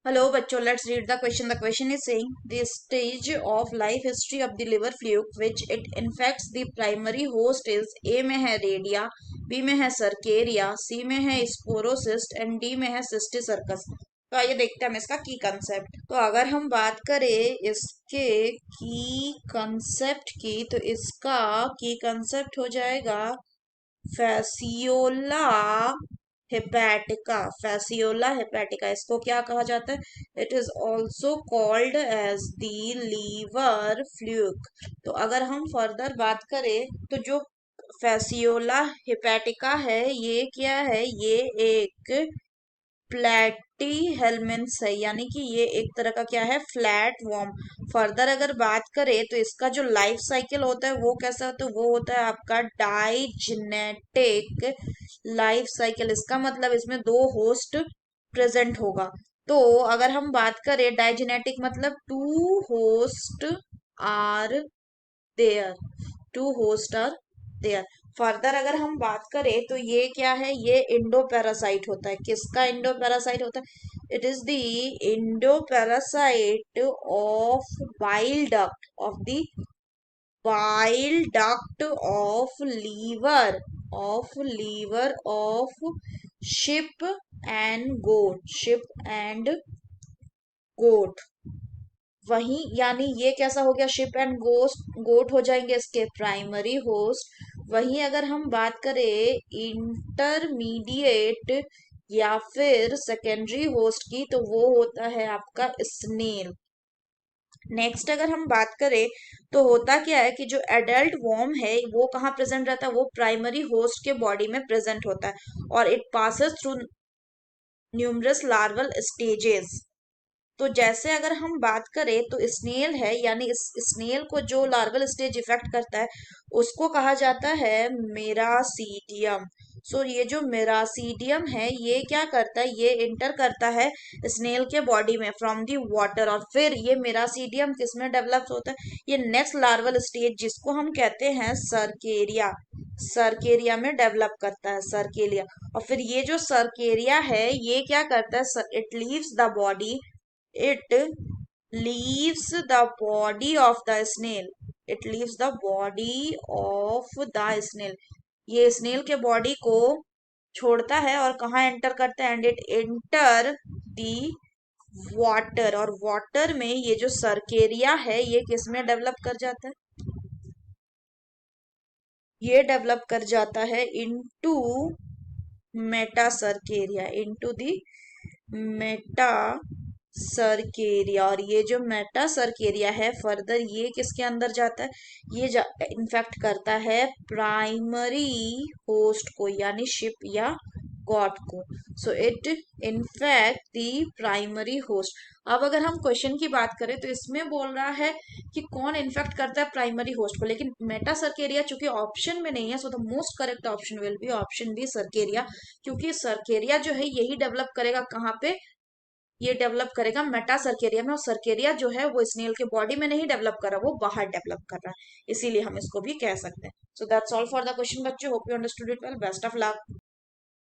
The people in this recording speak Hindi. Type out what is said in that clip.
Hello, bachcho. Let's read the question. The question is saying the stage of life history of the liver fluke which it infects the primary host is A में है रेडिया, B में है सर्केरिया, C में है स्पोरोसिस्ट एंड D में है सिस्टिसर्कस। तो आइए देखते हैं हम इसका की कंसेप्ट। तो अगर हम बात करें इसके की कंसेप्ट की तो इसका की कंसेप्ट हो जाएगा फैसियोला हेपेटिका। इसको क्या कहा जाता है? It is also called as the liver fluke. तो अगर हम फर्दर बात करें तो जो फैसियोला हेपेटिका है ये क्या है? ये एक प्लेटी हेलमिन्स है, यानी कि ये एक तरह का क्या है? Flat warm. फर्दर अगर बात करें तो इसका जो लाइफ साइकिल होता है वो कैसा होता है? वो होता है आपका डाइजेनेटिक लाइफ साइकिल। इसका मतलब इसमें दो होस्ट प्रेजेंट होगा। तो अगर हम बात करें डाइजेनेटिक मतलब are there two host are there. Further अगर हम बात करें तो ये क्या है? ये इंडो पैरासाइट होता है। किसका इंडो पैरासाइट होता है? It is the endoparasite of bile duct of liver of sheep and goat. वही यानी ये कैसा हो गया? शिप एंड गोट हो जाएंगे इसके प्राइमरी होस्ट। वहीं अगर हम बात करें इंटरमीडिएट या फिर सेकेंडरी होस्ट की तो वो होता है आपका स्नेल। नेक्स्ट अगर हम बात करें तो होता क्या है कि जो एडल्ट वॉर्म है वो कहाँ प्रेजेंट रहता है? वो प्राइमरी होस्ट के बॉडी में प्रेजेंट होता है और it passes through numerous larval stages. तो जैसे अगर हम बात करें तो स्नेल है, यानी इस स्नेल को जो लार्वल स्टेज इफेक्ट करता है उसको कहा जाता है मेरासीडियम। सो ये जो मेरासीडियम है ये क्या करता है? ये इंटर करता है स्नेल के बॉडी में फ्रॉम दी वाटर, और फिर ये मेरासीडियम किस में डेवलप होता है? ये नेक्स्ट लार्वल स्टेज जिसको हम कहते हैं सर्केरिया में डेवलप करता है, सर्केलिया। और फिर ये जो सर्केरिया है ये क्या करता है? It leaves the body of the snail it leaves the body of the snail. ये स्नेल के बॉडी को छोड़ता है और कहाँ एंटर करता है? And it enter the water, और वाटर में ये जो सर्केरिया है ये किस में डेवलप कर जाता है? ये डेवलप कर जाता है into into the Meta cercaria. और ये जो मेटा सर्केरिया है फर्दर ये किसके अंदर जाता है? ये इन्फेक्ट करता है प्राइमरी होस्ट को, यानी शिप या गॉट को। So it infect the primary host. अब अगर हम क्वेश्चन की बात करें तो इसमें बोल रहा है कि कौन इन्फेक्ट करता है प्राइमरी होस्ट को, लेकिन मेटा सर्केरिया चूंकि ऑप्शन में नहीं है, so the most correct option will be option B cercaria. क्योंकि सर्केरिया जो है यही डेवलप करेगा कहाँ पे? ये डेवलप करेगा मेटा सर्केरिया में, और सर्केरिया जो है वो स्नेल के बॉडी में नहीं डेवलप कर रहा, वो बाहर डेवलप कर रहा है, इसीलिए हम इसको भी कह सकते हैं। So that's all for the question बच्चों। Hope you understood it well. Best of luck.